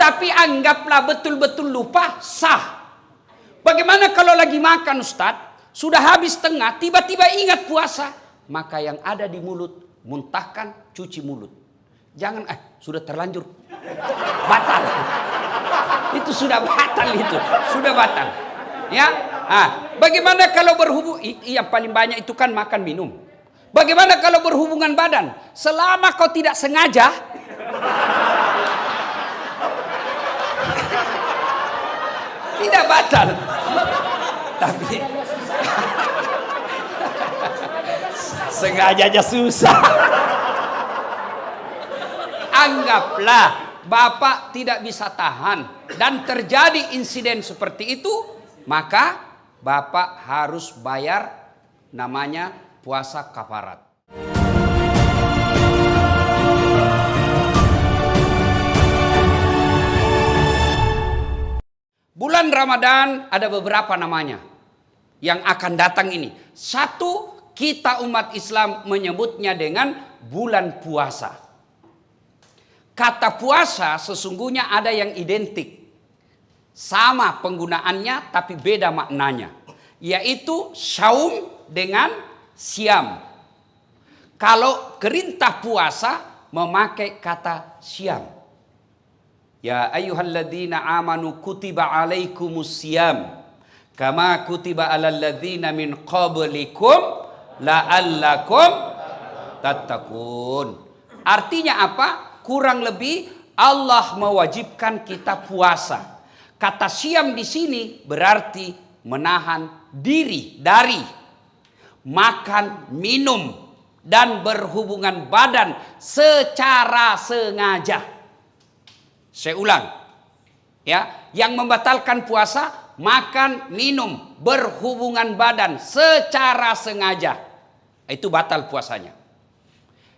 Tapi anggaplah betul-betul lupa, sah. Bagaimana kalau lagi makan Ustadz, sudah habis tengah, tiba-tiba ingat puasa, maka yang ada di mulut, muntahkan, cuci mulut. Jangan, sudah terlanjur, batal. Itu sudah batal itu, sudah batal. Ya, bagaimana kalau berhubung, yang paling banyak itu kan makan minum. Bagaimana kalau berhubungan badan? Selama kau tidak sengaja, tidak batal. Tapi sengaja aja susah. Anggaplah Bapak tidak bisa tahan dan terjadi insiden seperti itu, maka Bapak harus bayar namanya puasa kafarat. Bulan Ramadan ada beberapa namanya yang akan datang ini. Satu, kita umat Islam menyebutnya dengan bulan puasa. Kata puasa sesungguhnya ada yang identik. Sama penggunaannya tapi beda maknanya. Yaitu saum dengan siam. Kalau perintah puasa memakai kata siam. Ya ayyuhalladzina amanu kutiba alaikumus siyam kama kutiba alal ladzina min qablikum la'allakum tattaqun. Artinya apa? Kurang lebih Allah mewajibkan kita puasa. Kata siam di sini berarti menahan diri dari makan, minum dan berhubungan badan secara sengaja. Saya ulang, ya, yang membatalkan puasa, makan, minum, berhubungan badan secara sengaja, itu batal puasanya.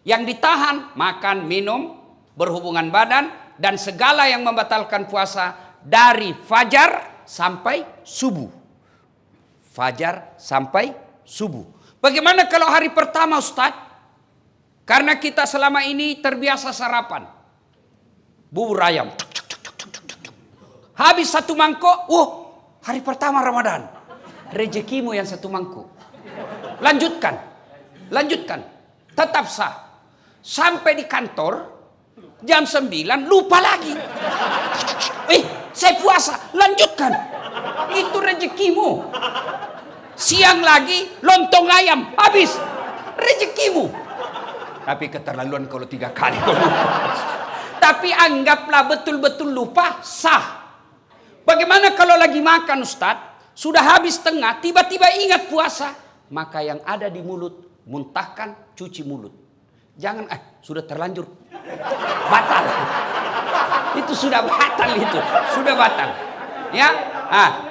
Yang ditahan, makan, minum, berhubungan badan, dan segala yang membatalkan puasa dari fajar sampai subuh. Fajar sampai subuh. Bagaimana kalau hari pertama Ustadz? Karena kita selama ini terbiasa sarapan. Bubur ayam. Habis satu mangkok, hari pertama Ramadan. Rezekimu yang satu mangkok. Lanjutkan. Tetap sah. Sampai di kantor, jam 9, lupa lagi. Saya puasa, lanjutkan. Itu rezekimu. Siang lagi, lontong ayam, habis. Rezekimu. Tapi keterlaluan kalau 3 kali kau lupa. Tapi anggaplah betul-betul lupa, sah. Bagaimana kalau lagi makan Ustadz, sudah habis tengah, tiba-tiba ingat puasa, maka yang ada di mulut, muntahkan, cuci mulut. Jangan, sudah terlanjur, batal. Itu sudah batal itu, sudah batal. Ya,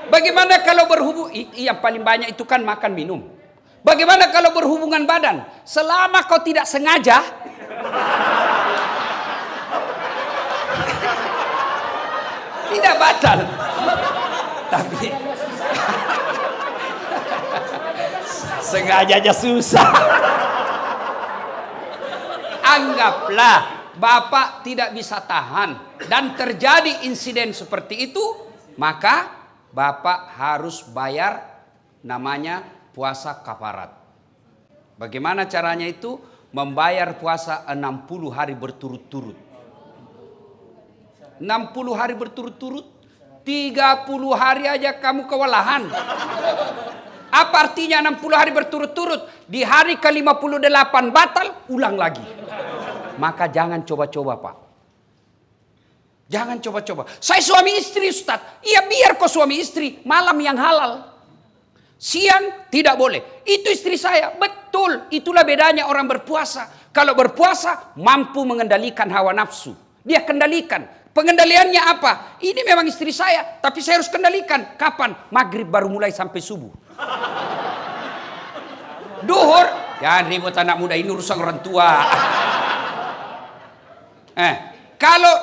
bagaimana kalau berhubung, yang paling banyak itu kan makan minum. Bagaimana kalau berhubungan badan? Selama kau tidak sengaja, tidak batal. Tapi sengaja aja susah. Anggaplah Bapak tidak bisa tahan dan terjadi insiden seperti itu, maka Bapak harus bayar namanya puasa kafarat. Bagaimana caranya itu? Membayar puasa 60 hari berturut-turut. 60 hari berturut-turut, 30 hari aja kamu kewalahan. Apa artinya 60 hari berturut-turut? Di hari ke-58 batal, ulang lagi. Maka jangan coba-coba Pak. Jangan coba-coba. Saya suami istri Ustaz. Iya biar kau suami istri, malam yang halal. Siang tidak boleh. Itu istri saya. Betul, itulah bedanya orang berpuasa. Kalau berpuasa mampu mengendalikan hawa nafsu. Dia kendalikan. Pengendaliannya apa? Ini memang istri saya, tapi saya harus kendalikan. Kapan? Maghrib baru mulai sampai subuh. Duhur, jangan ribut anak muda, ini urusan orang tua. Kalau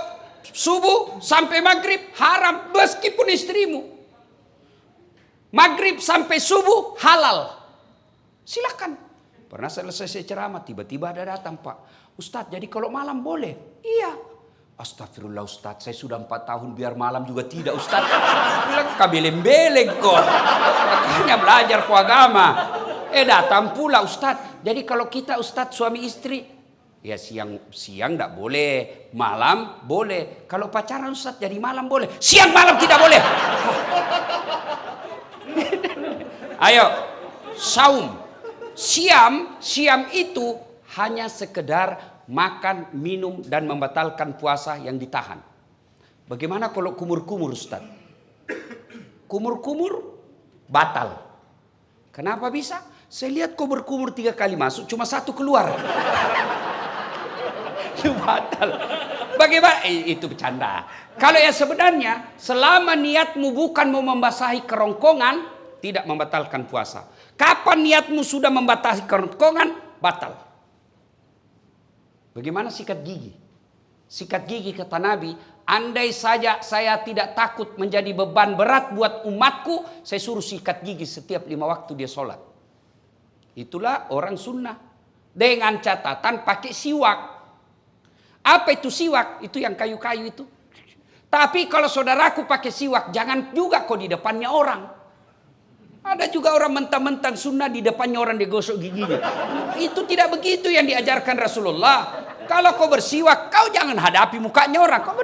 subuh sampai maghrib haram, meskipun istrimu. Maghrib sampai subuh halal. Silakan. Pernah selesai saya ceramah, tiba-tiba ada datang Pak Ustadz, jadi kalau malam boleh? Iya. Astagfirullah Ustaz, saya sudah 4 tahun biar malam juga tidak Ustaz. Bilang kabeleng-beleng kok. Makanya belajar ku agama. Datang pula Ustaz. Jadi kalau kita Ustaz suami istri, ya siang enggak boleh, malam boleh. Kalau pacaran Ustaz jadi malam boleh, siang malam tidak boleh. Ayo, saum. Siam itu hanya sekedar makan, minum, dan membatalkan puasa yang ditahan. Bagaimana kalau kumur-kumur Ustaz? Kumur-kumur batal. Kenapa bisa? Saya lihat kumur-kumur 3 kali masuk, cuma 1 keluar. Itu batal. Bagaimana? Itu bercanda. Kalau yang sebenarnya, selama niatmu bukan mau membasahi kerongkongan, tidak membatalkan puasa. Kapan niatmu sudah membasahi kerongkongan, batal. Bagaimana sikat gigi? Sikat gigi kata Nabi, andai saja saya tidak takut menjadi beban berat buat umatku, saya suruh sikat gigi setiap 5 waktu dia sholat. Itulah orang sunnah. Dengan catatan pakai siwak. Apa itu siwak? Itu yang kayu-kayu itu. Tapi kalau saudaraku pakai siwak, jangan juga kok di depannya orang. Ada juga orang mentang-mentang sunnah di depannya orang digosok giginya. Itu tidak begitu yang diajarkan Rasulullah. Kalau kau bersiwak, kau jangan hadapi mukanya orang. Kau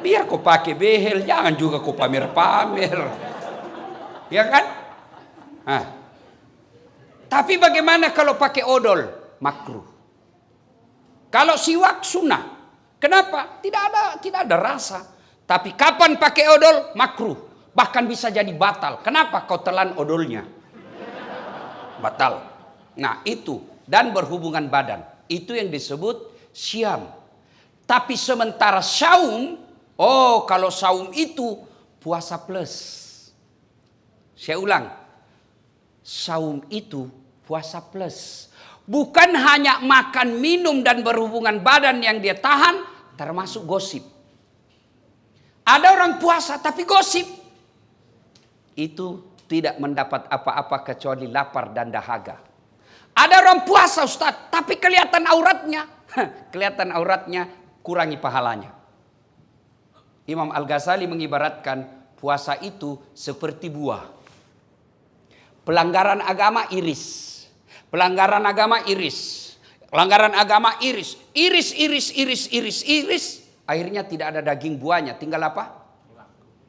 biar kau pakai behel, jangan juga kau pamer-pamer. Ya kan? Tapi bagaimana kalau pakai odol? Makruh. Kalau siwak sunnah. Kenapa? Tidak ada rasa. Tapi kapan pakai odol? Makruh. Bahkan bisa jadi batal. Kenapa? Kau telan odolnya. Batal. Nah itu. Dan berhubungan badan. Itu yang disebut syam. Tapi sementara saum. Kalau saum itu puasa plus. Saya ulang. Saum itu puasa plus. Bukan hanya makan, minum, dan berhubungan badan yang dia tahan. Termasuk gosip. Ada orang puasa tapi gosip. Itu tidak mendapat apa-apa kecuali lapar dan dahaga. Ada orang puasa Ustaz, tapi kelihatan auratnya. Kelihatan auratnya, kurangi pahalanya. Imam Al-Ghazali mengibaratkan puasa itu seperti buah. Pelanggaran agama iris. Pelanggaran agama iris. Pelanggaran agama iris. Iris. Akhirnya tidak ada daging buahnya. Tinggal apa?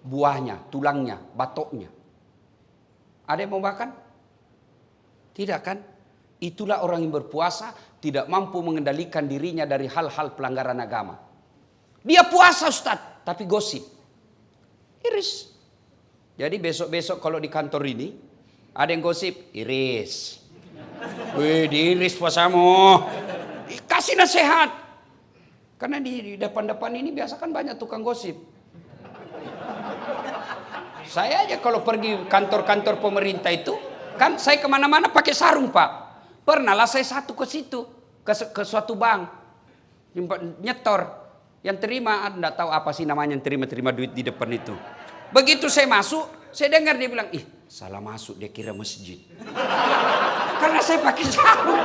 Buahnya, tulangnya, batoknya. Ada yang mau makan? Tidak kan? Itulah orang yang berpuasa tidak mampu mengendalikan dirinya dari hal-hal pelanggaran agama. Dia puasa Ustaz, tapi gosip. Iris. Jadi besok-besok kalau di kantor ini ada yang gosip, iris. Wih, diiris puasamu. Kasih nasihat. Karena di depan-depan ini biasa kan banyak tukang gosip. Saya aja kalau pergi kantor-kantor pemerintah itu, kan saya kemana-mana pakai sarung Pak. Pernahlah saya satu ke situ, ke suatu bank, nyetor. Yang terima, enggak tahu apa sih namanya yang terima duit di depan itu. Begitu saya masuk, saya dengar dia bilang, salah masuk, dia kira masjid. Karena saya pakai sarung.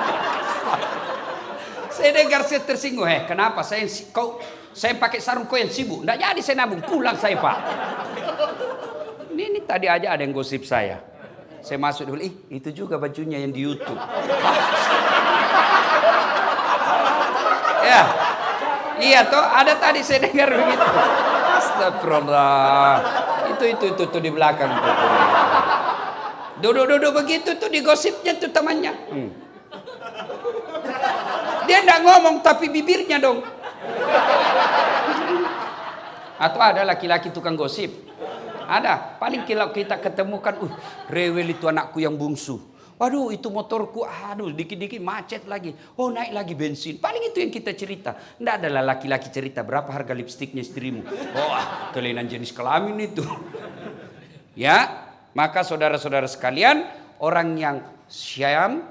Saya dengar saya tersinggung, kenapa saya pakai sarung kau yang sibuk? Enggak jadi saya nabung, pulang saya Pak. Ini tadi aja ada yang gosip saya. Saya masuk dulu, itu juga bajunya yang di YouTube. Ya, iya toh, ada tadi saya dengar begitu. Astagfirullah. Itu di belakang. Duduk begitu tuh digosipnya tuh temannya. Dia enggak ngomong tapi bibirnya dong. Atau ada laki-laki tukang gosip. Ada, paling kalau kita ketemukan, rewel itu anakku yang bungsu. Waduh, itu motorku, dikit-dikit macet lagi. Oh, naik lagi bensin. Paling itu yang kita cerita. Nggak adalah laki-laki cerita, berapa harga lipstiknya istrimu. Kelainan jenis kelamin itu. Ya, maka saudara-saudara sekalian, orang yang siam,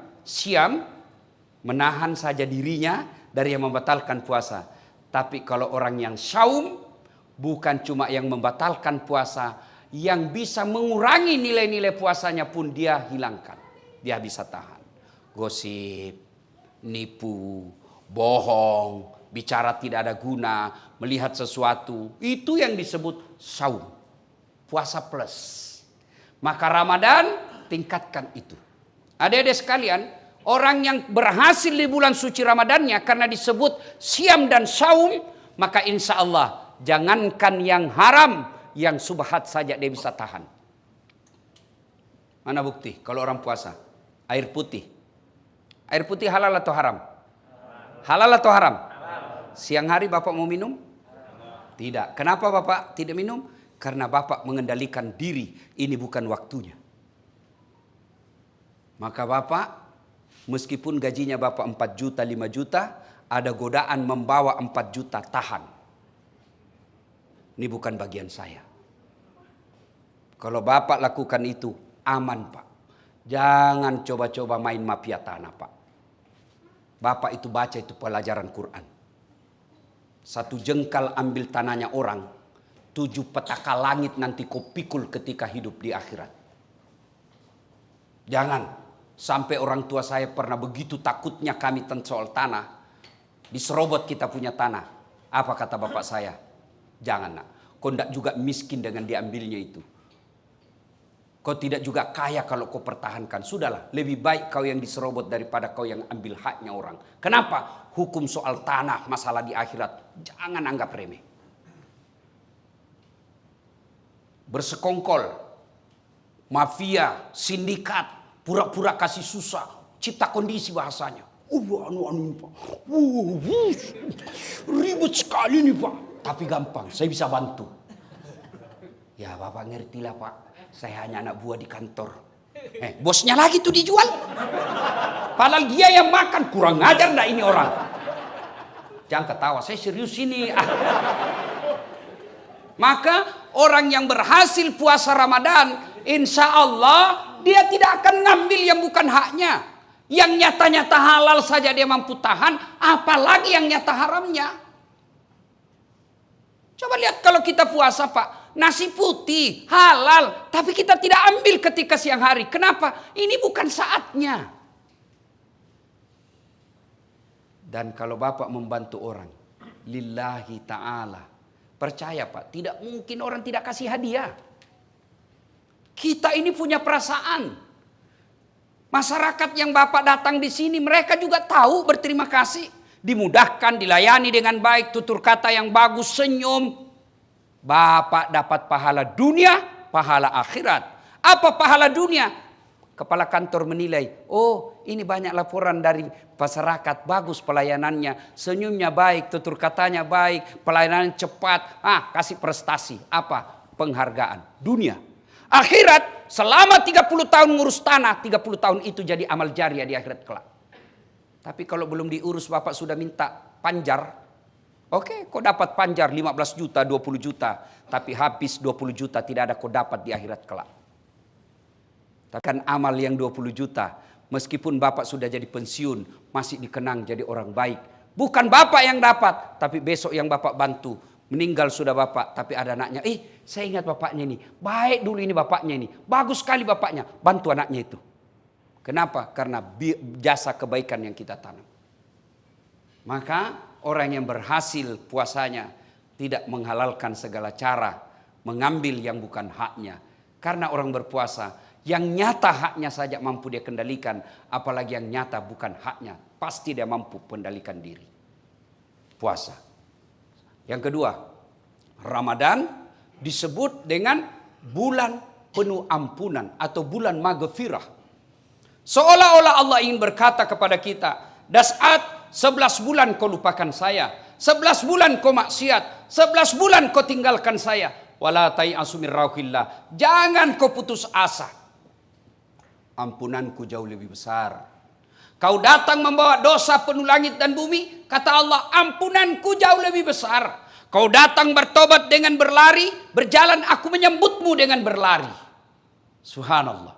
menahan saja dirinya dari yang membatalkan puasa. Tapi kalau orang yang saum, bukan cuma yang membatalkan puasa, yang bisa mengurangi nilai-nilai puasanya pun dia hilangkan. Dia bisa tahan. Gosip, nipu, bohong, bicara tidak ada guna, melihat sesuatu. Itu yang disebut saum. Puasa plus. Maka Ramadan tingkatkan itu. Adik-adik sekalian, orang yang berhasil di bulan suci Ramadannya karena disebut siam dan saum, maka insya Allah jangankan yang haram, yang subhat saja dia bisa tahan. Mana bukti kalau orang puasa? Air putih. Air putih halal atau haram? Halal atau haram? Siang hari Bapak mau minum? Tidak. Kenapa Bapak tidak minum? Karena Bapak mengendalikan diri. Ini bukan waktunya. Maka Bapak, meskipun gajinya Bapak 4 juta, 5 juta, ada godaan membawa 4 juta, tahan. Ini bukan bagian saya. Kalau Bapak lakukan itu, aman Pak. Jangan coba-coba main mafia tanah Pak. Bapak itu baca itu pelajaran Quran. 1 jengkal ambil tanahnya orang, 7 petaka langit nanti kau pikul ketika hidup di akhirat. Jangan sampai orang tua saya pernah begitu takutnya kami tentang soal tanah. Diserobot kita punya tanah. Apa kata bapak saya? Jangan nak. Kau tidak juga miskin dengan diambilnya itu. Kau tidak juga kaya kalau kau pertahankan. Sudahlah, lebih baik kau yang diserobot daripada kau yang ambil haknya orang. Kenapa? Hukum soal tanah, masalah di akhirat. Jangan anggap remeh. Bersekongkol, mafia, sindikat, pura-pura kasih susah, cipta kondisi bahasanya. Pak. Ribet sekali nih Pak. Tapi gampang, saya bisa bantu. Ya Bapak ngertilah Pak. Saya hanya anak buah di kantor. Bosnya lagi tuh dijual. Padahal dia yang makan. Kurang ngajar enggak ini orang. Jangan ketawa, saya serius ini. Maka orang yang berhasil puasa Ramadan, insya Allah dia tidak akan ngambil yang bukan haknya. Yang nyata-nyata halal saja dia mampu tahan, apalagi yang nyata haramnya. Coba lihat kalau kita puasa Pak. Nasi putih, halal, tapi kita tidak ambil ketika siang hari. Kenapa? Ini bukan saatnya. Dan kalau Bapak membantu orang, lillahi ta'ala. Percaya Pak, tidak mungkin orang tidak kasih hadiah. Kita ini punya perasaan. Masyarakat yang Bapak datang di sini, mereka juga tahu berterima kasih. Dimudahkan, dilayani dengan baik, tutur kata yang bagus, senyum. Bapak dapat pahala dunia, pahala akhirat. Apa pahala dunia? Kepala kantor menilai, oh ini banyak laporan dari masyarakat, bagus pelayanannya, senyumnya baik, tutur katanya baik, pelayanan cepat, kasih prestasi. Apa? Penghargaan. Dunia. Akhirat, selama 30 tahun ngurus tanah, 30 tahun itu jadi amal jariah di akhirat kelak. Tapi kalau belum diurus Bapak sudah minta panjar, oke, kau dapat panjar 15 juta, 20 juta. Tapi habis 20 juta tidak ada kau dapat di akhirat kelak. Kan amal yang 20 juta. Meskipun Bapak sudah jadi pensiun, masih dikenang jadi orang baik. Bukan Bapak yang dapat, tapi besok yang Bapak bantu. Meninggal sudah Bapak, tapi ada anaknya. Saya ingat bapaknya ini. Baik dulu ini bapaknya ini. Bagus sekali bapaknya. Bantu anaknya itu. Kenapa? Karena jasa kebaikan yang kita tanam. Maka orang yang berhasil puasanya tidak menghalalkan segala cara, mengambil yang bukan haknya. Karena orang berpuasa, yang nyata haknya saja mampu dia kendalikan, apalagi yang nyata bukan haknya, pasti dia mampu kendalikan diri. Puasa. Yang kedua, Ramadan disebut dengan bulan penuh ampunan atau bulan maghfirah. Seolah-olah Allah ingin berkata kepada kita, Das'at 11 bulan kau lupakan saya, 11 bulan kau maksiat, 11 bulan kau tinggalkan saya. Wala tai'asu min rauhillah. Jangan kau putus asa. Ampunanku jauh lebih besar. Kau datang membawa dosa penuh langit dan bumi, kata Allah, ampunanku jauh lebih besar. Kau datang bertobat dengan berlari, berjalan aku menyambutmu dengan berlari. Subhanallah.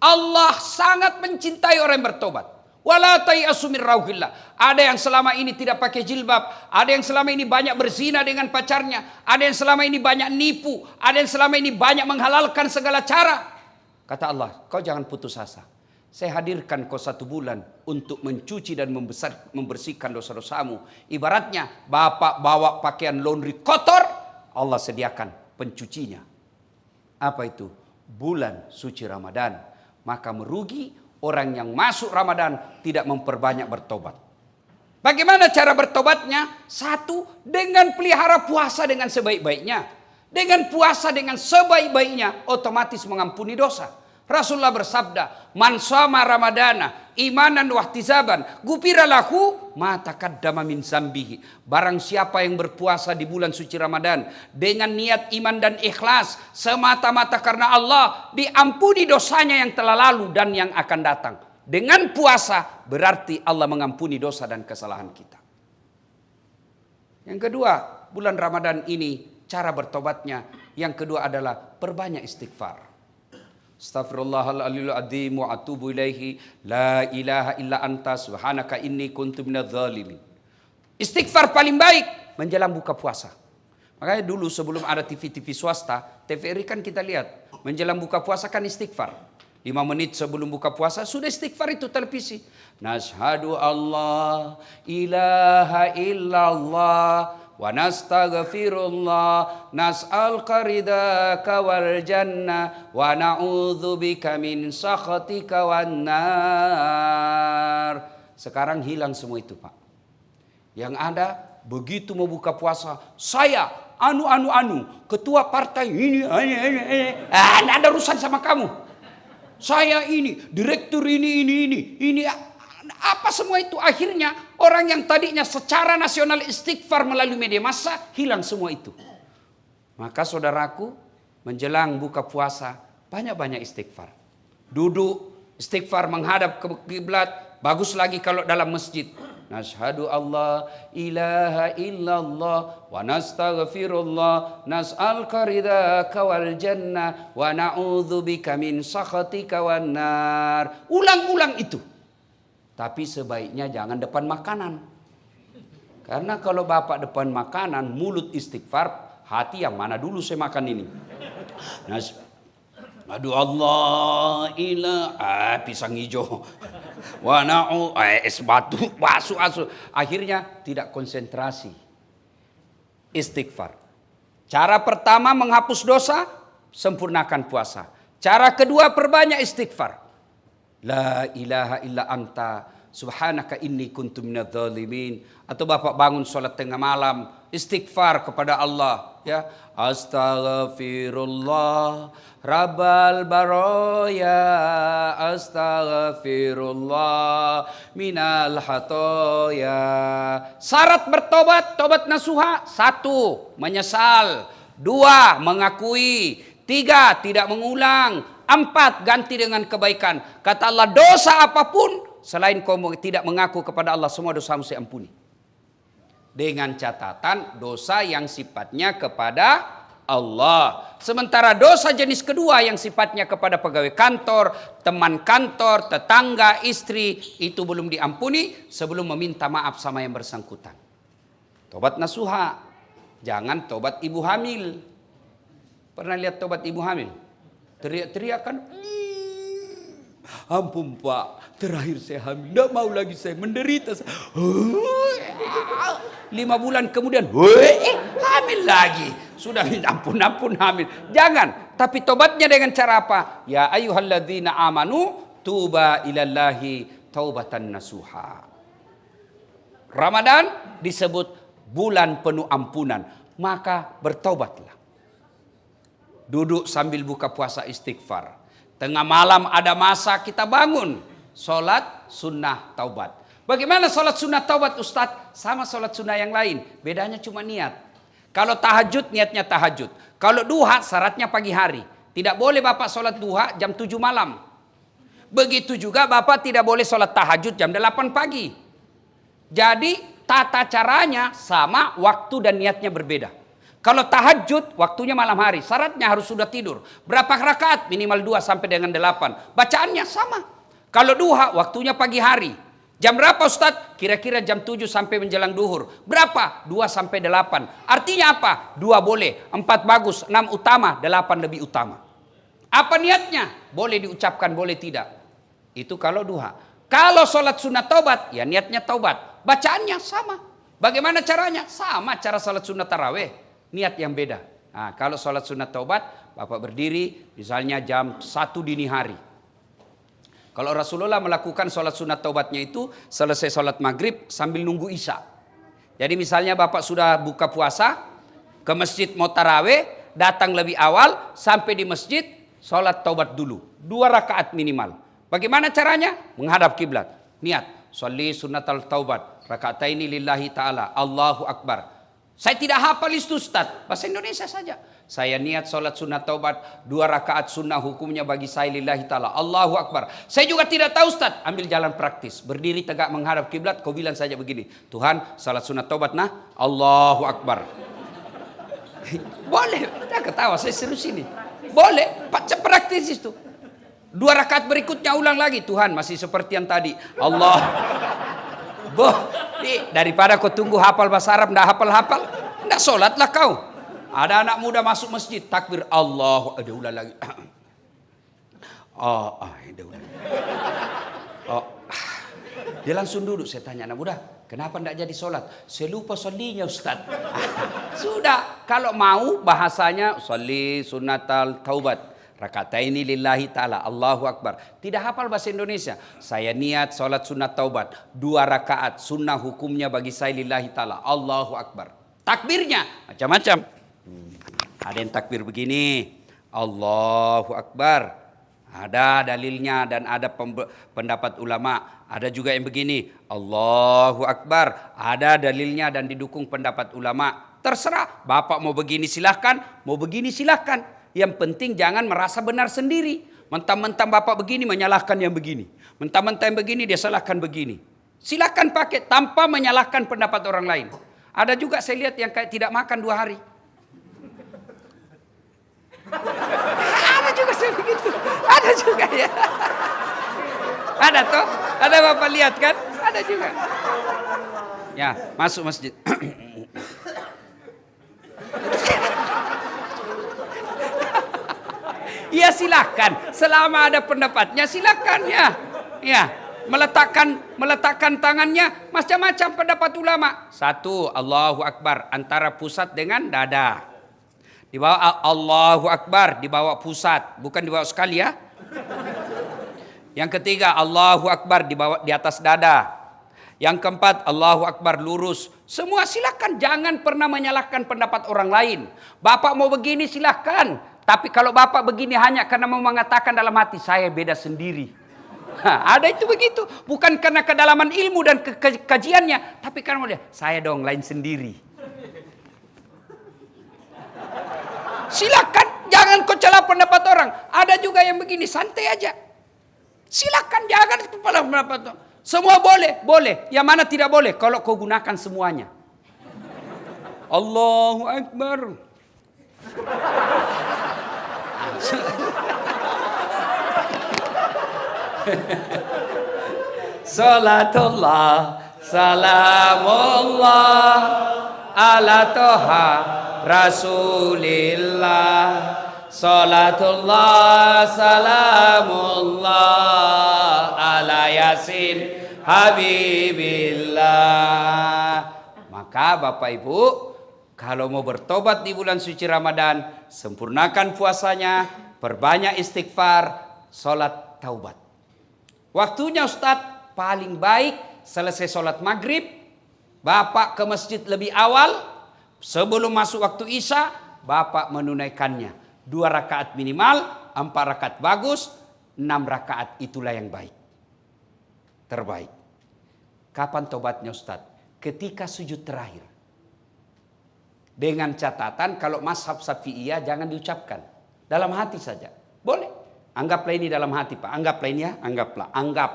Allah sangat mencintai orang yang bertobat. Wala tai'asu min rauhillah. Ada yang selama ini tidak pakai jilbab, ada yang selama ini banyak berzina dengan pacarnya, ada yang selama ini banyak nipu, ada yang selama ini banyak menghalalkan segala cara. Kata Allah, kau jangan putus asa. Saya hadirkan kau 1 bulan untuk mencuci dan membersihkan dosa-dosamu. Ibaratnya bapak bawa pakaian laundry kotor, Allah sediakan pencucinya. Apa itu? Bulan suci Ramadan. Maka merugi orang yang masuk Ramadan tidak memperbanyak bertobat. Bagaimana cara bertobatnya? 1, dengan pelihara puasa dengan sebaik-baiknya. Dengan puasa dengan sebaik-baiknya, otomatis mengampuni dosa. Rasulullah bersabda, "Man shoma Ramadana imanan wahtisaban, ghufira lahu ma taqaddama min zambihi." Barang siapa yang berpuasa di bulan suci Ramadan dengan niat iman dan ikhlas semata-mata karena Allah, diampuni dosanya yang telah lalu dan yang akan datang. Dengan puasa berarti Allah mengampuni dosa dan kesalahan kita. Yang kedua, bulan Ramadan ini cara bertobatnya, yang kedua adalah perbanyak istighfar. Astaghfirullahaladzim adzim wa atubu ilaihi la ilaha illa anta subhanaka inni kuntu minadz zalimin. Istighfar paling baik menjelang buka puasa. Makanya dulu sebelum ada TV-TV swasta, TVRI kan kita lihat menjelang buka puasa kan istighfar. 5 menit sebelum buka puasa sudah istighfar itu televisi. Nashhadu Allah ilaha illallah wa nastaghfirullah nas'aluka ridaka wal jannah wa na'udzubika min sakhatika wan nar. Sekarang hilang semua itu, Pak. Yang ada begitu mau buka puasa, saya ketua partai ini enggak ada urusan sama kamu. Saya ini direktur ini apa semua itu, akhirnya orang yang tadinya secara nasional istighfar melalui media massa hilang semua itu. Maka saudaraku, menjelang buka puasa banyak-banyak istighfar. Duduk istighfar menghadap ke kiblat, bagus lagi kalau dalam masjid. Nashhadu Allah ilaha illallah wa nastaghfirullah nas'aluka ridaka wal jannah wa na'udzubika min sakhatika wan nar. Ulang-ulang itu. Tapi sebaiknya jangan depan makanan. Karena kalau bapak depan makanan, mulut istighfar, hati yang mana dulu saya makan ini. Aduh Allah pisang hijau. Wana'u es batu, asu. Akhirnya tidak konsentrasi. Istighfar. Cara pertama menghapus dosa, sempurnakan puasa. Cara kedua perbanyak istighfar. La ilaha illa anta subhanaka inni kuntu minadz zalimin. Atau bapak bangun sholat tengah malam, istighfar kepada Allah, ya. Astaghfirullah rabbal baroya, astaghfirullah minal hatoya. Syarat bertobat, tobat nasuha: 1, menyesal; 2, mengakui; 3, tidak mengulang; 4, ganti dengan kebaikan. Kata Allah, dosa apapun selain kau tidak mengaku kepada Allah, semua dosamu saya ampuni. Dengan catatan dosa yang sifatnya kepada Allah. Sementara dosa jenis kedua yang sifatnya kepada pegawai kantor, teman kantor, tetangga, istri, itu belum diampuni sebelum meminta maaf sama yang bersangkutan. Tobat nasuha. Jangan tobat ibu hamil. Pernah lihat tobat ibu hamil? Teriak-teriak kan? Ampun Pak, terakhir saya hamil, tidak mau lagi saya menderita. 5 bulan kemudian, hamil lagi. Sudah minta ampun hamil. Jangan, tapi tobatnya dengan cara apa? Ya ayyuhalladzina amanu tuba ilallahi taubatan nasuha. Ramadan disebut bulan penuh ampunan, maka bertaubatlah. Duduk sambil buka puasa istighfar. Tengah malam ada masa kita bangun, sholat sunnah taubat. Bagaimana sholat sunnah taubat Ustadz? Sama sholat sunnah yang lain, bedanya cuma niat. Kalau tahajud niatnya tahajud. Kalau duha syaratnya pagi hari. Tidak boleh bapak sholat duha jam 7 malam. Begitu juga bapak tidak boleh sholat tahajud jam 8 pagi. Jadi tata caranya sama, waktu dan niatnya berbeda. Kalau tahajud waktunya malam hari, syaratnya harus sudah tidur. Berapa rakaat? Minimal 2 sampai dengan 8. Bacaannya sama. Kalau duha waktunya pagi hari. Jam berapa Ustadz? Kira-kira jam 7 sampai menjelang duhur. Berapa? 2 sampai 8. Artinya apa? 2 boleh, 4 bagus, 6 utama, 8 lebih utama. Apa niatnya? Boleh diucapkan, boleh tidak. Itu kalau duha. Kalau sholat sunat taubat, ya niatnya taubat. Bacaannya sama. Bagaimana caranya? Sama cara sholat sunat taraweh. Niat yang beda. Nah, kalau sholat sunat taubat, Bapak berdiri misalnya jam 1 dini hari. Kalau Rasulullah melakukan sholat sunat taubatnya itu selesai sholat maghrib sambil nunggu isya. Jadi misalnya Bapak sudah buka puasa, ke masjid mau taraweh, datang lebih awal, sampai di masjid, sholat taubat dulu. 2 rakaat minimal. Bagaimana caranya? Menghadap kiblat. Niat, sholli sunatal taubat, rakaataini lillahi ta'ala, Allahu Akbar. Saya tidak hafal itu Ustaz, bahasa Indonesia saja. Saya niat sholat sunat taubat, 2 rakaat sunnah hukumnya bagi saya lillahi ta'ala, Allahu Akbar. Saya juga tidak tahu Ustaz, ambil jalan praktis. Berdiri tegak menghadap kiblat, kau bilang saja begini, Tuhan sholat sunat taubat nah, Allahu Akbar. Boleh, tidak ketawa, saya serius ini. Boleh, baca praktis itu. 2 rakaat berikutnya ulang lagi, Tuhan masih seperti yang tadi, Allah. Daripada kau tunggu hafal bahasa Arab, tidak hafal-hafal, tidak sholatlah kau. Ada anak muda masuk masjid, takbir Allah, ada ulang lagi. Ada ulang. Dia langsung duduk, saya tanya anak muda, kenapa tidak jadi sholat? Saya lupa sholinya Ustaz. Sudah, kalau mau bahasanya sholli sunatal taubat, rakaataini lillahi ta'ala, Allahu Akbar. Tidak hafal bahasa Indonesia. Saya niat sholat sunat taubat, 2 rakaat sunnah hukumnya bagi saya lillahi ta'ala, Allahu Akbar. Takbirnya macam-macam. Ada yang takbir begini, Allahu Akbar. Ada dalilnya dan ada pendapat ulama. Ada juga yang begini, Allahu Akbar. Ada dalilnya dan didukung pendapat ulama. Terserah, Bapak mau begini silahkan, mau begini silahkan. Yang penting jangan merasa benar sendiri. Mentang-mentang Bapak begini menyalahkan yang begini. Mentang-mentang yang begini dia salahkan begini. Silahkan pakai tanpa menyalahkan pendapat orang lain. Ada juga saya lihat yang kayak tidak makan 2 hari. Ada juga saya begitu. Ada juga ya. Ada toh? Ada Bapak lihat kan? Ada juga. Ya, masuk masjid. Ya silakan, selama ada pendapatnya silakan ya. Ya, meletakkan tangannya macam-macam pendapat ulama. 1, Allahu Akbar antara pusat dengan dada. Di bawah Allahu Akbar di bawah pusat, bukan di bawah sekali ya. Yang ketiga Allahu Akbar di atas dada. Yang keempat Allahu Akbar lurus. Semua silakan, jangan pernah menyalahkan pendapat orang lain. Bapak mau begini silakan. Tapi kalau Bapak begini hanya karena mau mengatakan dalam hati, saya beda sendiri. Ada itu begitu. Bukan karena kedalaman ilmu dan kajiannya. Tapi karena saya dong lain sendiri. Silakan, jangan kau celah pendapat orang. Ada juga yang begini, santai aja. Silakan, jangan kepala pendapat orang. Semua boleh. Yang mana tidak boleh? Kalau kau gunakan semuanya. Allahu Akbar. Salatullah salamullah ala toha rasulillah. Salatullah salamullah ala yasin habibillah. Maka Bapak Ibu, kalau mau bertobat di bulan suci Ramadan, sempurnakan puasanya, perbanyak istighfar, sholat taubat. Waktunya Ustadz, paling baik selesai sholat maghrib, Bapak ke masjid lebih awal, sebelum masuk waktu isya, Bapak menunaikannya. 2 rakaat minimal, 4 rakaat bagus, 6 rakaat itulah yang baik. Terbaik. Kapan tobatnya Ustadz? Ketika sujud terakhir. Dengan catatan kalau mazhab Syafi'iyah jangan diucapkan. Dalam hati saja. Boleh. Anggaplah ini dalam hati Pak. Anggaplah ini ya. Anggap.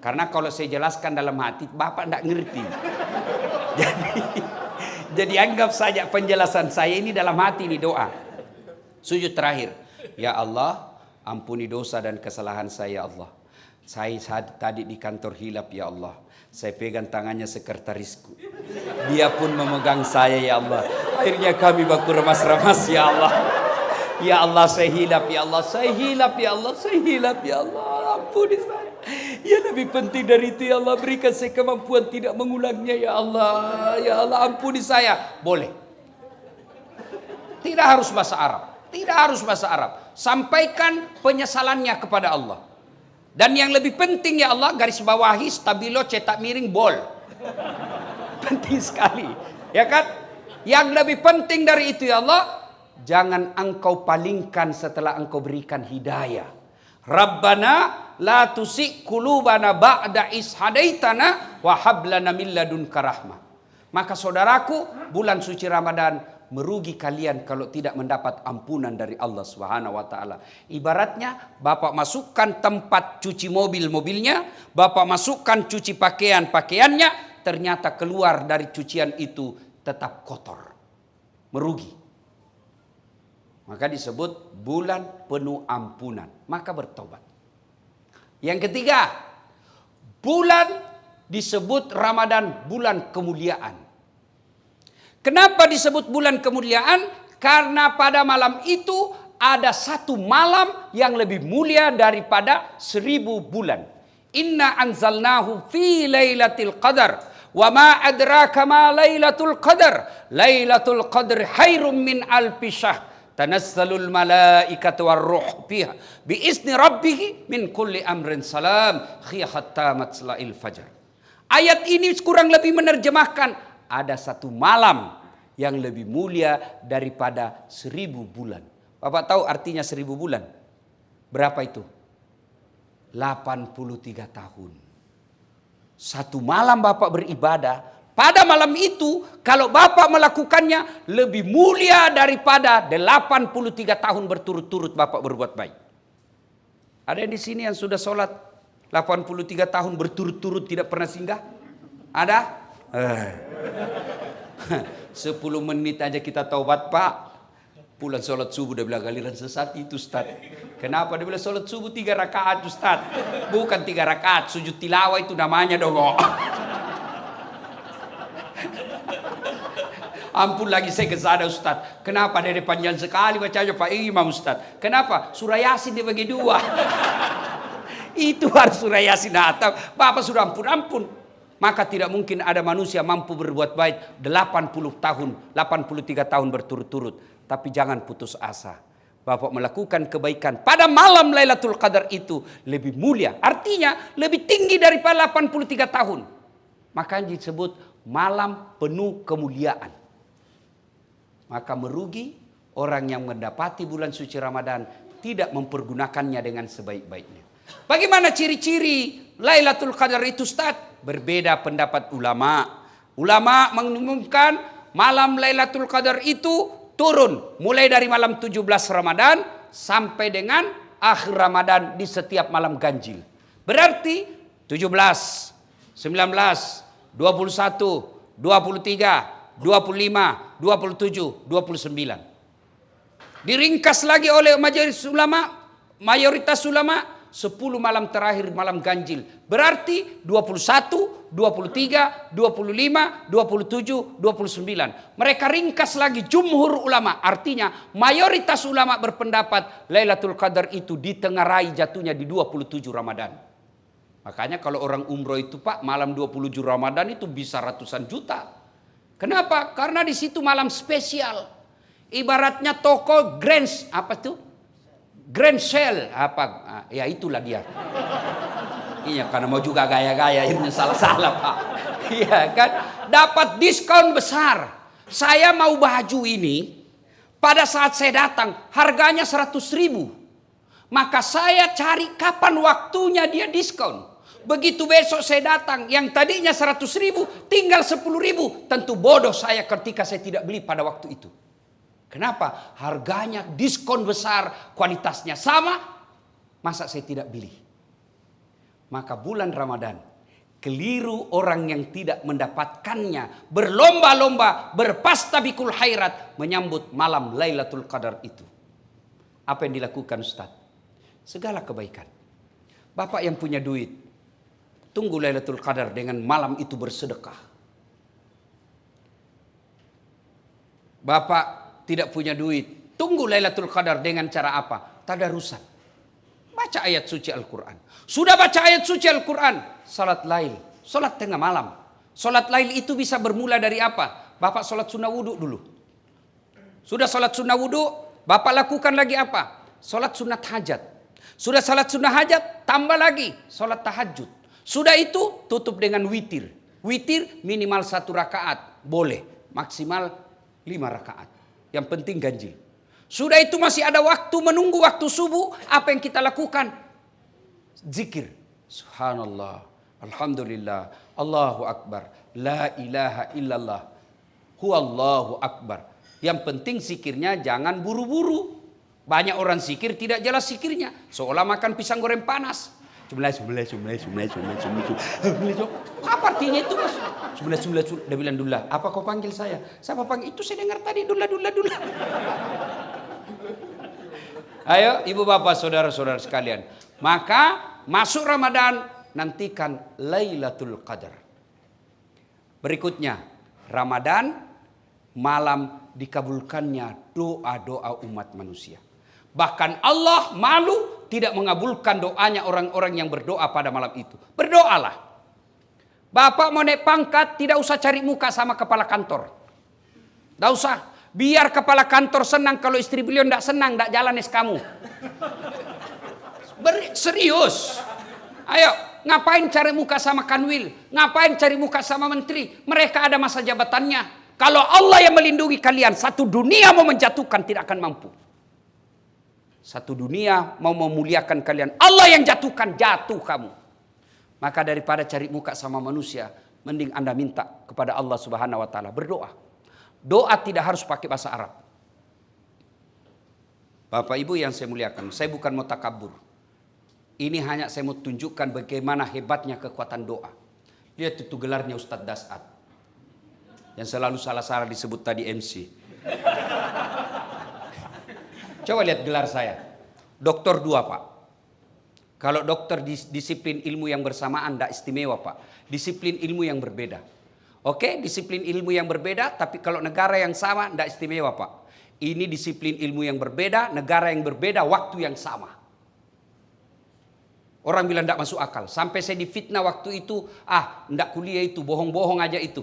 Karena kalau saya jelaskan dalam hati, Bapak tidak ngerti. Jadi anggap saja penjelasan saya ini dalam hati, ini doa. Sujud terakhir. Ya Allah, ampuni dosa dan kesalahan saya ya Allah. Saya tadi di kantor hilap ya Allah. Saya pegang tangannya sekretarisku. Dia pun memegang saya ya Allah. Akhirnya kami baku remas-remas ya Allah. Ya Allah saya hilap ya Allah. Saya hilap ya Allah. Saya hilap ya Allah. Ampuni saya. Ya lebih penting dari itu, ya Allah, berikan saya kemampuan tidak mengulangnya, ya Allah. Ya Allah, ampuni saya. Boleh. Tidak harus bahasa Arab. Tidak harus bahasa Arab. Sampaikan penyesalannya kepada Allah. Dan yang lebih penting, ya Allah, garis bawahi, stabilo, cetak miring, bol. Penting sekali. Ya kan? Yang lebih penting dari itu, ya Allah, jangan engkau palingkan setelah engkau berikan hidayah. Rabbana la tusik qulubana ba'da is hadaitana wa hab lana min ladunka rahmah. Maka saudaraku, bulan suci Ramadan merugi kalian kalau tidak mendapat ampunan dari Allah Subhanahu wa taala. Ibaratnya Bapak masukkan tempat cuci mobilnya, Bapak masukkan cuci pakaiannya, ternyata keluar dari cucian itu tetap kotor. Merugi. Maka disebut bulan penuh ampunan. Maka bertobat. Yang ketiga, bulan disebut Ramadan bulan kemuliaan. Kenapa disebut bulan kemuliaan? Karena pada malam itu ada satu malam yang lebih mulia daripada 1000 bulan. Inna anzalnahu fi lailatul qadar. Wa ma adraka ma lailatul qadar. Lailatul qadr khairum min alfi syahr. Tanazzalul malaikatu warruh fiha biizni rabbih min kulli amrin salam hatta matla'il fajar. Ayat ini kurang lebih menerjemahkan ada satu malam yang lebih mulia daripada 1000 bulan. Bapak tahu artinya 1000 bulan? Berapa itu? 83 tahun. Satu malam Bapak beribadah. Pada malam itu, kalau Bapak melakukannya, lebih mulia daripada 83 tahun berturut-turut Bapak berbuat baik. Ada yang di sini yang sudah sholat 83 tahun berturut-turut tidak pernah singgah? Ada? 10 menit aja kita taubat, Pak. Pulang sholat subuh dia bilang galiran sesat itu, Ustaz. Kenapa? Dia bilang sholat subuh 3 rakaat, Ustaz. Bukan 3 rakaat, sujud tilawah itu namanya dong. Ampun lagi saya kesana, Ustaz. Kenapa dari panjang sekali bacanya Pak Imam, Ustaz? Kenapa? Surah Yasin dibagi 2. Itu harus surah Yasin atau Bapak sudah ampun. Maka tidak mungkin ada manusia mampu berbuat baik 83 tahun berturut-turut. Tapi jangan putus asa. Bapak melakukan kebaikan pada malam Lailatul Qadar itu lebih mulia. Artinya lebih tinggi daripada 83 tahun. Makanya disebut malam penuh kemuliaan. Maka merugi orang yang mendapati bulan suci Ramadan tidak mempergunakannya dengan sebaik-baiknya. Bagaimana ciri-ciri Lailatul Qadar itu, Ustaz? Berbeda pendapat ulama. Ulama mengumumkan malam Lailatul Qadar itu turun mulai dari malam 17 Ramadan sampai dengan akhir Ramadan di setiap malam ganjil. Berarti 17, 19, 21, 23, 25, 27, 29. Diringkas lagi oleh mayoritas ulama 10 malam terakhir malam ganjil. Berarti 21, 23, 25, 27, 29. Mereka ringkas lagi jumhur ulama. Artinya mayoritas ulama berpendapat Lailatul Qadar itu ditengarai jatuhnya di 27 Ramadan. Makanya kalau orang umroh itu, Pak, malam 27 Ramadan itu bisa ratusan juta. Kenapa? Karena di situ malam spesial. Ibaratnya toko Grand Sale ya itulah dia. Iya, karena mau juga gaya-gaya ini salah-salah, Pak. Iya kan? Dapat diskon besar. Saya mau baju ini pada saat saya datang harganya 100.000. Maka saya cari kapan waktunya dia diskon. Begitu besok saya datang, yang tadinya 100.000 tinggal 10.000. Tentu bodoh saya ketika saya tidak beli pada waktu itu. Kenapa? Harganya diskon besar, kualitasnya sama. Masa saya tidak beli? Maka bulan Ramadan, keliru orang yang tidak mendapatkannya. Berlomba-lomba, berpastabikul khairat menyambut malam Lailatul Qadar itu. Apa yang dilakukan, Ustaz? Segala kebaikan. Bapak yang punya duit, tunggu Lailatul Qadar dengan malam itu bersedekah. Bapak tidak punya duit, tunggu Lailatul Qadar dengan cara apa? Tadarusan. Baca ayat suci Al-Quran. Sudah baca ayat suci Al-Quran, salat lail, salat tengah malam. Salat lail itu bisa bermula dari apa? Bapak salat sunnah wudhu dulu. Sudah salat sunnah wudhu, Bapak lakukan lagi apa? Salat sunat hajat. Sudah salat sunnah hajat, tambah lagi salat tahajud. Sudah itu tutup dengan witir. Witir minimal 1 rakaat, boleh. Maksimal 5 rakaat. Yang penting ganjil. Sudah itu masih ada waktu menunggu waktu subuh. Apa yang kita lakukan? Zikir. Subhanallah. Alhamdulillah. Allahu Akbar. La ilaha illallah. Huwallahu Akbar. Yang penting zikirnya jangan buru-buru. Banyak orang zikir tidak jelas zikirnya. Seolah makan pisang goreng panas. Apa artinya itu, Mas? Dia bilang, Dullah, apa kau panggil saya? Siapa panggil? Itu saya dengar tadi, Dullah. Ayo ibu bapak saudara-saudara sekalian. Maka masuk Ramadan, nantikan Lailatul Qadar. Berikutnya, Ramadan, malam dikabulkannya doa-doa umat manusia. Bahkan Allah malu tidak mengabulkan doanya orang-orang yang berdoa pada malam itu. Berdoalah. Bapak mau naik pangkat, tidak usah cari muka sama kepala kantor. Tidak usah. Biar kepala kantor senang, kalau istri beliau tidak senang, tidak jalan kamu. Serius. Ayo, ngapain cari muka sama kanwil? Ngapain cari muka sama menteri? Mereka ada masa jabatannya. Kalau Allah yang melindungi kalian, satu dunia mau menjatuhkan tidak akan mampu. Satu dunia mau memuliakan kalian, Allah yang jatuhkan, jatuh kamu. Maka daripada cari muka sama manusia, mending Anda minta kepada Allah Subhanahu wa taala, berdoa. Doa tidak harus pakai bahasa Arab. Bapak Ibu yang saya muliakan, saya bukan mau takabur. Ini hanya saya mau tunjukkan bagaimana hebatnya kekuatan doa. Lihat itu gelarnya Ustadz Dasat. Yang selalu salah-salah disebut tadi MC. Coba lihat gelar saya. Doktor 2, Pak. Kalau dokter disiplin ilmu yang bersamaan, tidak istimewa, Pak. Disiplin ilmu yang berbeda. Oke, disiplin ilmu yang berbeda, tapi kalau negara yang sama, tidak istimewa, Pak. Ini disiplin ilmu yang berbeda, negara yang berbeda, waktu yang sama. Orang bilang tidak masuk akal. Sampai saya difitnah waktu itu, tidak kuliah itu, bohong-bohong aja itu.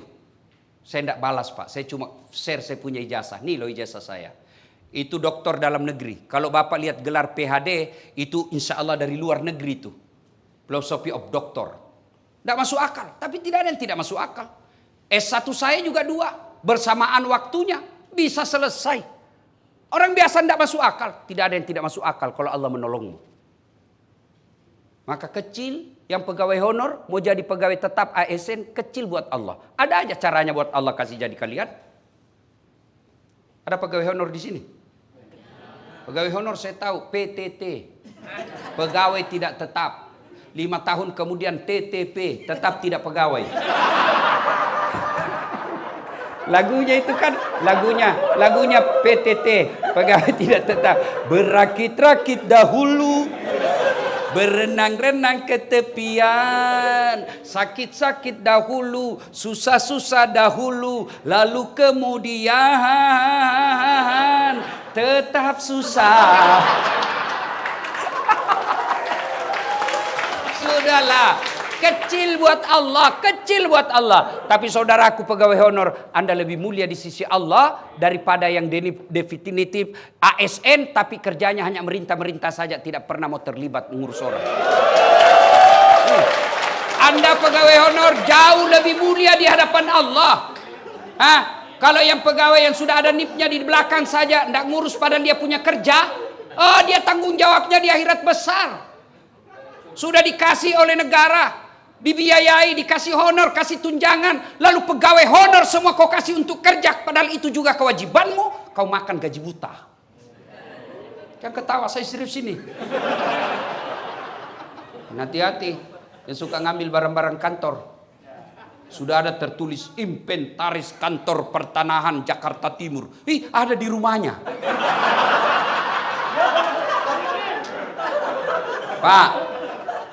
Saya tidak balas, Pak. Saya cuma share saya punya ijazah. Nih loh ijazah saya. Itu doktor dalam negeri. Kalau Bapak lihat gelar PhD, itu insya Allah dari luar negeri itu. Philosophy of Doctor. Tidak masuk akal. Tapi tidak ada yang tidak masuk akal. S1 saya juga 2. Bersamaan waktunya. Bisa selesai. Orang biasa tidak masuk akal. Tidak ada yang tidak masuk akal kalau Allah menolongmu. Maka kecil yang pegawai honor mau jadi pegawai tetap ASN, kecil buat Allah. Ada aja caranya buat Allah kasih jadi kalian. Ada pegawai honor di sini? Pegawai honor saya tahu, PTT. Pegawai tidak tetap. 5 tahun kemudian TTP, tetap tidak pegawai. Lagunya itu kan, lagunya PTT, pegawai tidak tetap. Berakit-rakit dahulu, berenang-renang ke tepian, sakit-sakit dahulu, susah-susah dahulu, lalu kemudian tetap susah. Sudahlah, kecil buat Allah, kecil buat Allah. Tapi saudaraku pegawai honor, Anda lebih mulia di sisi Allah daripada yang definitif ASN tapi kerjanya hanya merintah-merintah saja, tidak pernah mau terlibat mengurus orang. Anda pegawai honor jauh lebih mulia di hadapan Allah. Kalau yang pegawai yang sudah ada NIP-nya di belakang saja, tidak ngurus padahal dia punya kerja, dia tanggung jawabnya di akhirat besar. Sudah dikasih oleh negara, dibiayai, dikasih honor, kasih tunjangan, lalu pegawai honor semua kau kasih untuk kerja, padahal itu juga kewajibanmu, kau makan gaji buta. Jangan ketawa, saya serius ini. Hati-hati, yang suka ngambil barang-barang kantor. Sudah ada tertulis inventaris kantor pertanahan Jakarta Timur. Ada di rumahnya. Pak,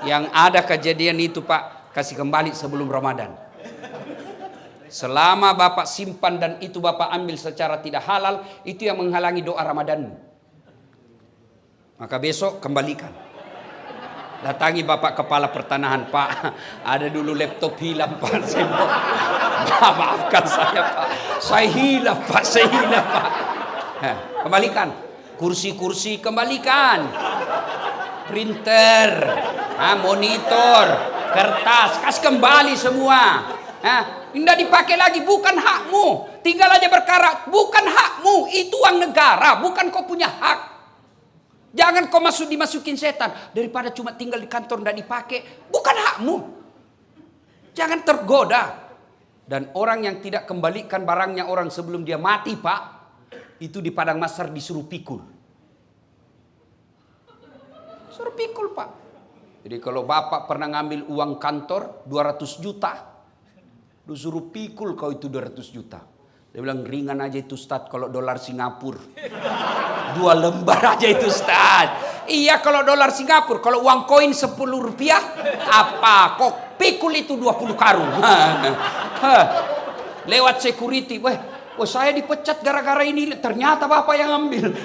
yang ada kejadian itu Pak, kasih kembali sebelum Ramadan. Selama Bapak simpan dan itu Bapak ambil secara tidak halal, itu yang menghalangi doa Ramadanmu. Maka besok kembalikan. Datangi Bapak Kepala Pertanahan, Pak. Ada dulu laptop hilang, Pak. Saya mau, maafkan saya, Pak. Saya hilang, Pak. Saya hilang, Pak. Kembalikan. Kursi-kursi kembalikan. Printer, monitor, kertas, kasih kembali semua. Tidak dipakai lagi, bukan hakmu. Tinggal aja berkarat, bukan hakmu. Itu uang negara, bukan kau punya hak. Jangan kau dimasukin setan. Daripada cuma tinggal di kantor tidak dipakai, bukan hakmu. Jangan tergoda. Dan orang yang tidak kembalikan barangnya orang sebelum dia mati, Pak, itu di padang mahsyar disuruh pikul. Suruh pikul, Pak. Jadi kalau Bapak pernah ngambil uang kantor 200 juta, disuruh pikul kau itu 200 juta. Dia bilang ringan aja itu Ustaz kalau dolar Singapura. 2 lembar aja itu Ustaz. Iya kalau dolar Singapura. Kalau uang koin 10 rupiah. Apa? Kok pikul itu 20 karung. Lewat security. Wah saya dipecat gara-gara ini. Ternyata Bapak yang ambil.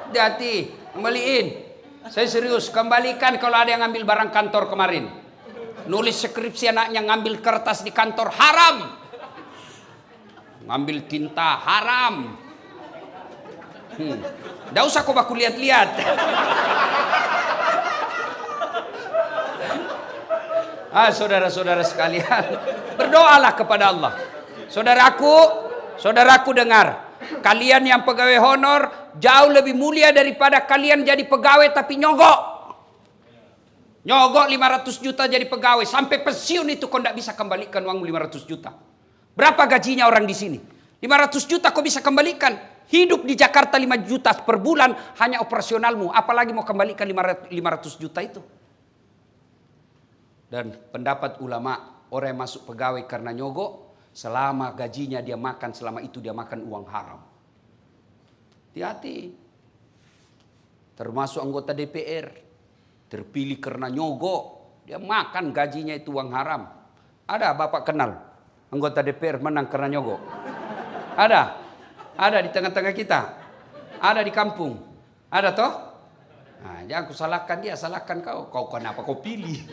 Hati-hati. Kembaliin. Saya serius. Kembalikan kalau ada yang ambil barang kantor kemarin. Nulis skripsi anaknya ngambil kertas di kantor haram. Ngambil tinta haram. Nggak usah kau baku lihat-lihat. Saudara-saudara sekalian, berdoalah kepada Allah. Saudaraku dengar. Kalian yang pegawai honor jauh lebih mulia daripada kalian jadi pegawai tapi nyogok. Nyogok 500 juta jadi pegawai. Sampai pensiun itu kau tidak bisa kembalikan uang 500 juta. Berapa gajinya orang di sini? 500 juta kau bisa kembalikan. Hidup di Jakarta 5 juta per bulan hanya operasionalmu. Apalagi mau kembalikan 500 juta itu. Dan pendapat ulama, orang yang masuk pegawai karena nyogok, selama gajinya dia makan, selama itu dia makan uang haram. Hati-hati. Termasuk anggota DPR. Terpilih karena nyogok. Dia makan gajinya itu uang haram. Ada Bapak kenal anggota DPR menang karena nyogok? Ada? Ada di tengah-tengah kita? Ada di kampung? Ada toh? Nah, jangan aku salahkan dia, salahkan kau. Kau kenapa kau pilih?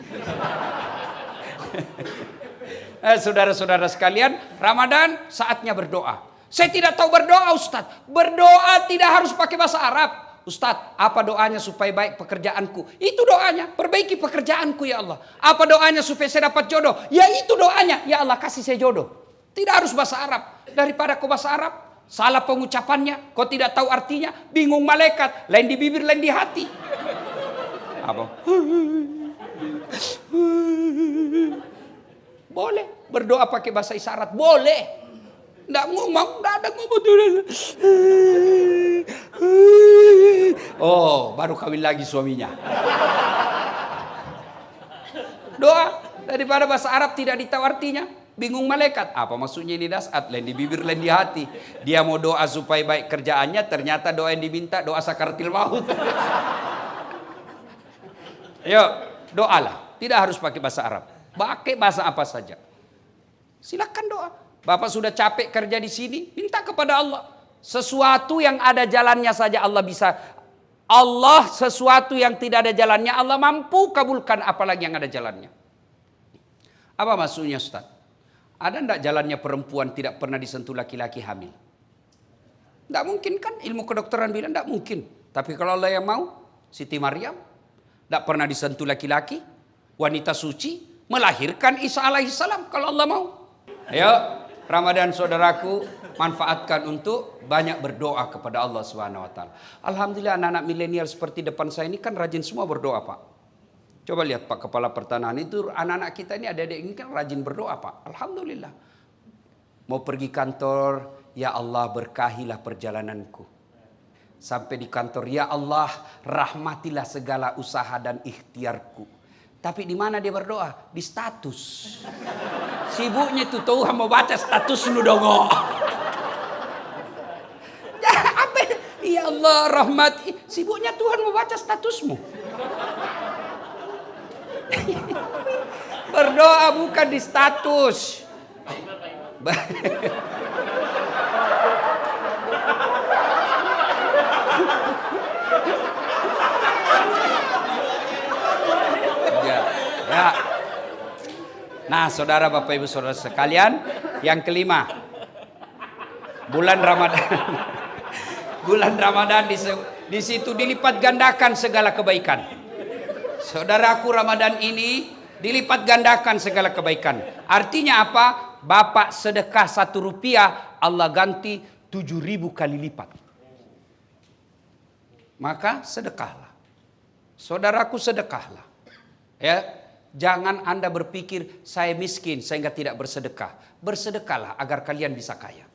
Saudara-saudara sekalian, Ramadan saatnya berdoa. Saya tidak tahu berdoa Ustaz. Berdoa tidak harus pakai bahasa Arab. Ustadz, apa doanya supaya baik pekerjaanku? Itu doanya, perbaiki pekerjaanku ya Allah. Apa doanya supaya saya dapat jodoh? Ya itu doanya, ya Allah kasih saya jodoh. Tidak harus bahasa Arab. Daripada kau bahasa Arab, salah pengucapannya, kau tidak tahu artinya, bingung malaikat, lain di bibir, lain di hati. Apa? Boleh, berdoa pakai bahasa isyarat, boleh. Nggak ngomong, nggak ada ngomong. Oh, baru kawin lagi suaminya. Doa daripada bahasa Arab tidak ditahu artinya, bingung malaikat. Apa maksudnya ini dasar? Lain di bibir, lain di hati. Dia mau doa supaya baik kerjaannya, ternyata doa yang diminta doa sakaratil maut. Ayo, doalah. Tidak harus pakai bahasa Arab. Pakai bahasa apa saja. Silakan doa. Bapak sudah capek kerja di sini, minta kepada Allah. Sesuatu yang ada jalannya saja Allah bisa. Allah sesuatu yang tidak ada jalannya Allah mampu kabulkan, apalagi yang ada jalannya. Apa maksudnya Ustaz? Ada enggak jalannya perempuan tidak pernah disentuh laki-laki hamil? Enggak mungkin kan? Ilmu kedokteran bilang enggak mungkin. Tapi kalau Allah yang mau, Siti Maryam enggak pernah disentuh laki-laki, wanita suci melahirkan Isa alaihissalam kalau Allah mau. Ayo Ramadan saudaraku, manfaatkan untuk banyak berdoa kepada Allah Subhanahu wa taala. Alhamdulillah anak-anak milenial seperti depan saya ini kan rajin semua berdoa, Pak. Coba lihat Pak Kepala Pertanahan itu anak-anak kita ini adik-adik ini kan rajin berdoa, Pak. Alhamdulillah. Mau pergi kantor, ya Allah berkahilah perjalananku. Sampai di kantor, ya Allah rahmatilah segala usaha dan ikhtiarku. Tapi di mana dia berdoa? Di status. Sibuknya itu Tuhan mau baca status lu dong. Apa? Ya Allah rahmati. Sibuknya Tuhan mau baca statusmu. Berdoa bukan di status. Nah, saudara, Bapak Ibu saudara sekalian, yang kelima, bulan Ramadan. Bulan Ramadan di situ dilipat gandakan segala kebaikan. Saudaraku, Ramadan ini dilipat gandakan segala kebaikan. Artinya apa? Bapak sedekah 1 rupiah, Allah ganti 7.000 kali lipat. Maka sedekahlah. Saudaraku, sedekahlah. Ya, jangan Anda berpikir saya miskin sehingga tidak bersedekah. Bersedekahlah agar kalian bisa kaya.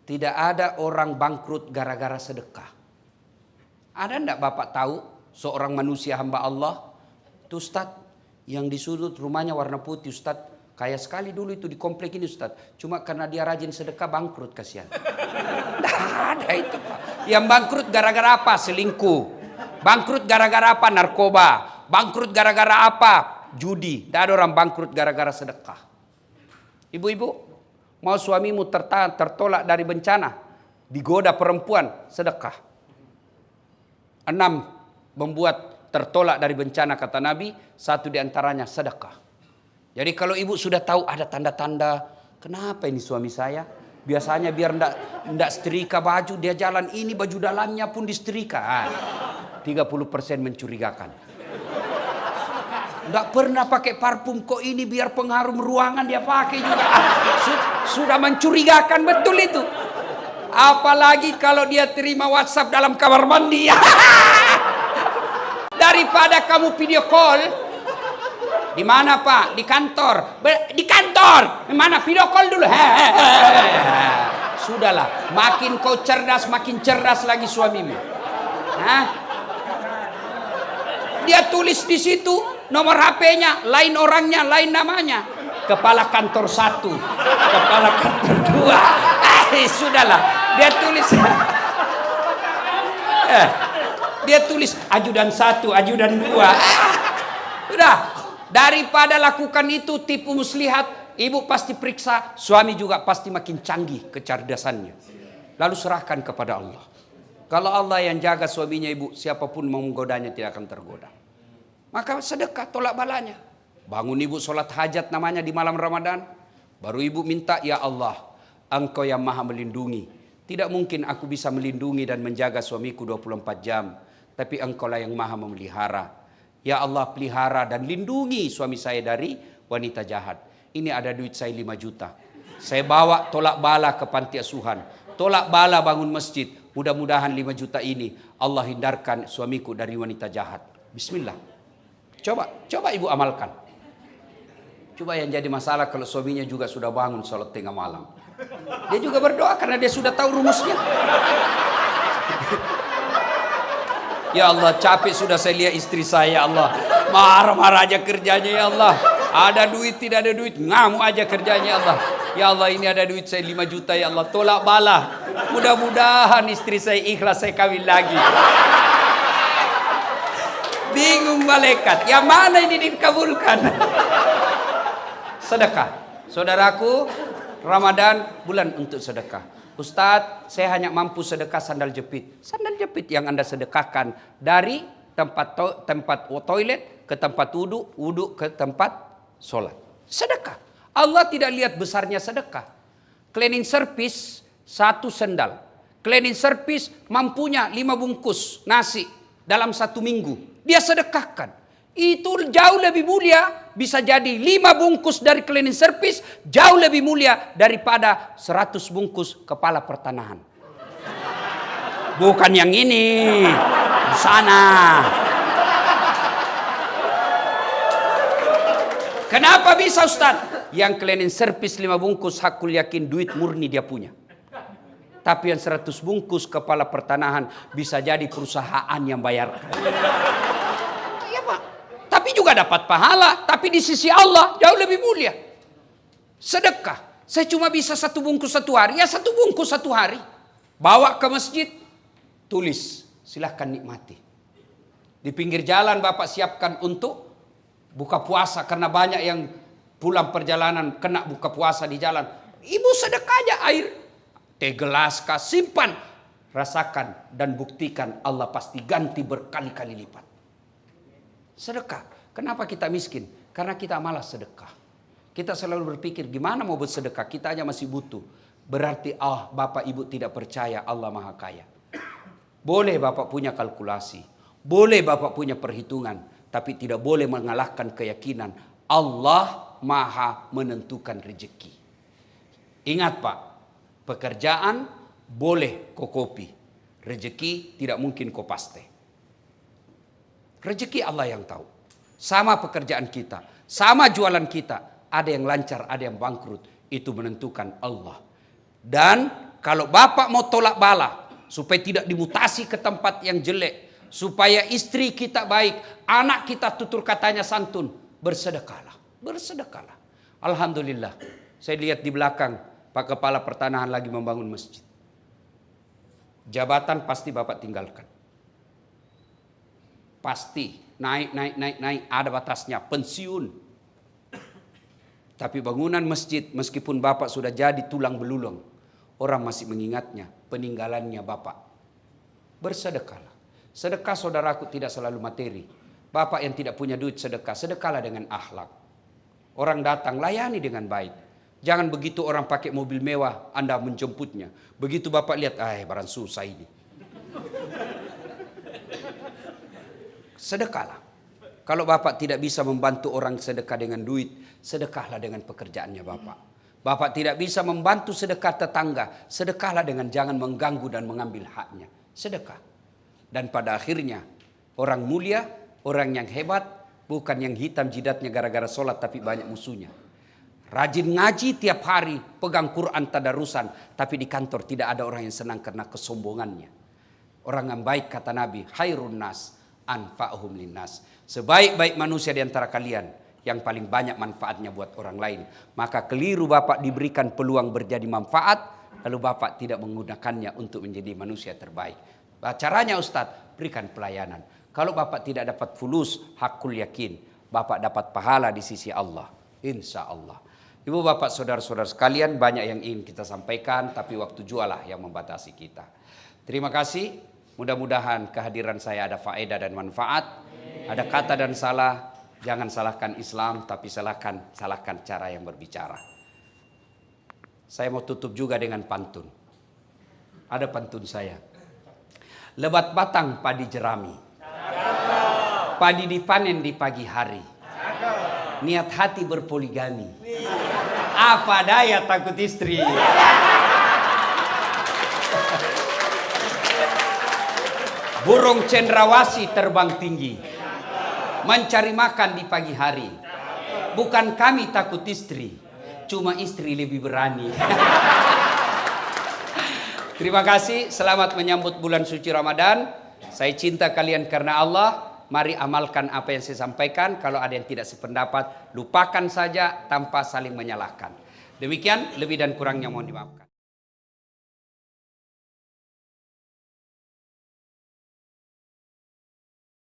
Tidak ada orang bangkrut gara-gara sedekah. Ada enggak Bapak tahu seorang manusia hamba Allah, itu Ustaz, yang di sudut rumahnya warna putih, Ustaz, kaya sekali dulu itu di komplek ini, Ustaz. Cuma karena dia rajin sedekah bangkrut, kasihan. Tidak ada itu, Pak. Yang bangkrut gara-gara apa? Selingkuh. Bangkrut gara-gara apa? Narkoba. Bangkrut gara-gara apa? Judi. Tidak ada orang bangkrut gara-gara sedekah. Ibu-ibu, mau suamimu tertolak dari bencana, digoda perempuan, sedekah. 6 membuat tertolak dari bencana, kata Nabi, 1 diantaranya sedekah. Jadi kalau ibu sudah tahu ada tanda-tanda, kenapa ini suami saya? Biasanya biar ndak setrika baju, dia jalan ini baju dalamnya pun disetrika. 30% mencurigakan. Nggak pernah pakai parfum, kok ini biar pengharum ruangan dia pakai juga. Sudah mencurigakan betul itu. Apalagi kalau dia terima WhatsApp dalam kamar mandi. Daripada kamu video call. Di mana Pak? Di kantor. Di kantor. Di mana? Video call dulu. Sudahlah. Makin kau cerdas, makin cerdas lagi suamimu. Hah? Dia tulis di situ nomor HP-nya, lain orangnya, lain namanya. Kepala kantor 1, kepala kantor 2. Sudahlah. Dia tulis. Dia tulis ajudan 1, ajudan 2. Udah. Daripada lakukan itu tipu muslihat, ibu pasti periksa, suami juga pasti makin canggih kecerdasannya. Lalu serahkan kepada Allah. Kalau Allah yang jaga suaminya ibu, siapapun mau menggodanya tidak akan tergoda. Maka sedekah tolak balanya. Bangun ibu sholat hajat namanya di malam Ramadan. Baru ibu minta, ya Allah, Engkau yang maha melindungi. Tidak mungkin aku bisa melindungi dan menjaga suamiku 24 jam. Tapi Engkau lah yang maha memelihara. Ya Allah, pelihara dan lindungi suami saya dari wanita jahat. Ini ada duit saya 5 juta. Saya bawa tolak bala ke panti asuhan. Tolak bala bangun masjid. Mudah-mudahan 5 juta ini Allah hindarkan suamiku dari wanita jahat. Bismillah. Coba ibu amalkan. Coba yang jadi masalah kalau suaminya juga sudah bangun sholat tengah malam. Dia juga berdoa karena dia sudah tahu rumusnya. Ya Allah, capek sudah saya lihat istri saya, ya Allah. Marah-marah aja kerjanya, ya Allah. Ada duit, tidak ada duit, ngamuk aja kerjanya, ya Allah. Ya Allah, ini ada duit saya 5 juta, ya Allah. Tolak bala. Mudah-mudahan istri saya ikhlas, saya kawin lagi. Bingung malaikat, yang mana ini dikabulkan? Sedekah. Saudaraku, Ramadan bulan untuk sedekah. Ustadz, saya hanya mampu sedekah sandal jepit. Sandal jepit yang Anda sedekahkan dari tempat toilet ke tempat wudhu ke tempat sholat. Sedekah. Allah tidak lihat besarnya sedekah. Cleaning service 1 sendal. Cleaning service mampunya 5 bungkus nasi dalam 1 minggu. Dia sedekahkan. Itu jauh lebih mulia. Bisa jadi 5 bungkus dari cleaning service jauh lebih mulia daripada 100 bungkus kepala pertanahan. Bukan yang ini. Di sana. Kenapa bisa Ustaz? Yang cleaning service 5 bungkus hakul yakin duit murni dia punya. Tapi yang 100 bungkus kepala pertanahan bisa jadi perusahaan yang bayarkan. Tapi juga dapat pahala. Tapi di sisi Allah jauh lebih mulia. Sedekah. Saya cuma bisa 1 bungkus 1 hari. Ya 1 bungkus 1 hari. Bawa ke masjid. Tulis. Silahkan nikmati. Di pinggir jalan Bapak siapkan untuk buka puasa. Karena banyak yang pulang perjalanan kena buka puasa di jalan. Ibu sedekah aja air. Teh gelas kah, simpan. Rasakan dan buktikan Allah pasti ganti berkali-kali lipat. Sedekah. Kenapa kita miskin? Karena kita malas sedekah. Kita selalu berpikir gimana mau bersedekah, kita aja masih butuh. Berarti Bapak Ibu tidak percaya Allah Maha Kaya. Boleh Bapak punya kalkulasi, boleh Bapak punya perhitungan, tapi tidak boleh mengalahkan keyakinan Allah Maha menentukan rezeki. Ingat Pak, pekerjaan boleh kau kopi, rezeki tidak mungkin kau paste. Rezeki Allah yang tahu. Sama pekerjaan kita, sama jualan kita, ada yang lancar, ada yang bangkrut, itu menentukan Allah. Dan kalau Bapak mau tolak bala supaya tidak dimutasi ke tempat yang jelek, supaya istri kita baik, anak kita tutur katanya santun, bersedekahlah, bersedekahlah. Alhamdulillah, saya lihat di belakang Pak Kepala Pertanahan lagi membangun masjid. Jabatan pasti Bapak tinggalkan. Pasti naik, ada batasnya, pensiun. Tapi bangunan masjid, meskipun Bapak sudah jadi tulang belulang, orang masih mengingatnya, peninggalannya Bapak. Bersedekahlah. Sedekah saudaraku tidak selalu materi. Bapak yang tidak punya duit sedekah, sedekahlah dengan akhlak. Orang datang, layani dengan baik. Jangan begitu orang pakai mobil mewah, Anda menjemputnya. Begitu Bapak lihat, barang susah ini. Sedekahlah. Kalau Bapak tidak bisa membantu orang sedekah dengan duit, sedekahlah dengan pekerjaannya Bapak. Bapak tidak bisa membantu sedekah tetangga, sedekahlah dengan jangan mengganggu dan mengambil haknya. Sedekah. Dan pada akhirnya, orang mulia, orang yang hebat, bukan yang hitam jidatnya gara-gara sholat tapi banyak musuhnya. Rajin ngaji tiap hari, pegang Quran tadarusan, tapi di kantor tidak ada orang yang senang karena kesombongannya. Orang yang baik kata Nabi, khairun nas anfa'uhum linnas. Sebaik-baik manusia di antara kalian yang paling banyak manfaatnya buat orang lain. Maka keliru Bapak diberikan peluang berjadi manfaat, lalu Bapak tidak menggunakannya untuk menjadi manusia terbaik. Caranya Ustadz, berikan pelayanan. Kalau Bapak tidak dapat fulus, hakul yakin, Bapak dapat pahala di sisi Allah. Insya Allah. Ibu bapak saudara-saudara sekalian, banyak yang ingin kita sampaikan, tapi waktu jualah yang membatasi kita. Terima kasih. Mudah-mudahan kehadiran saya ada faedah dan manfaat. Ada kata dan salah, jangan salahkan Islam, tapi salahkan cara yang berbicara. Saya mau tutup juga dengan pantun. Ada pantun saya. Lebat batang padi jerami, padi dipanen di pagi hari, niat hati berpoligami, apa daya takut istri. Burung cendrawasih terbang tinggi, mencari makan di pagi hari. Bukan kami takut istri, cuma istri lebih berani. Terima kasih, selamat menyambut bulan suci Ramadan. Saya cinta kalian karena Allah. Mari amalkan apa yang saya sampaikan. Kalau ada yang tidak sependapat, lupakan saja tanpa saling menyalahkan. Demikian, lebih dan kurangnya mohon dimaafkan.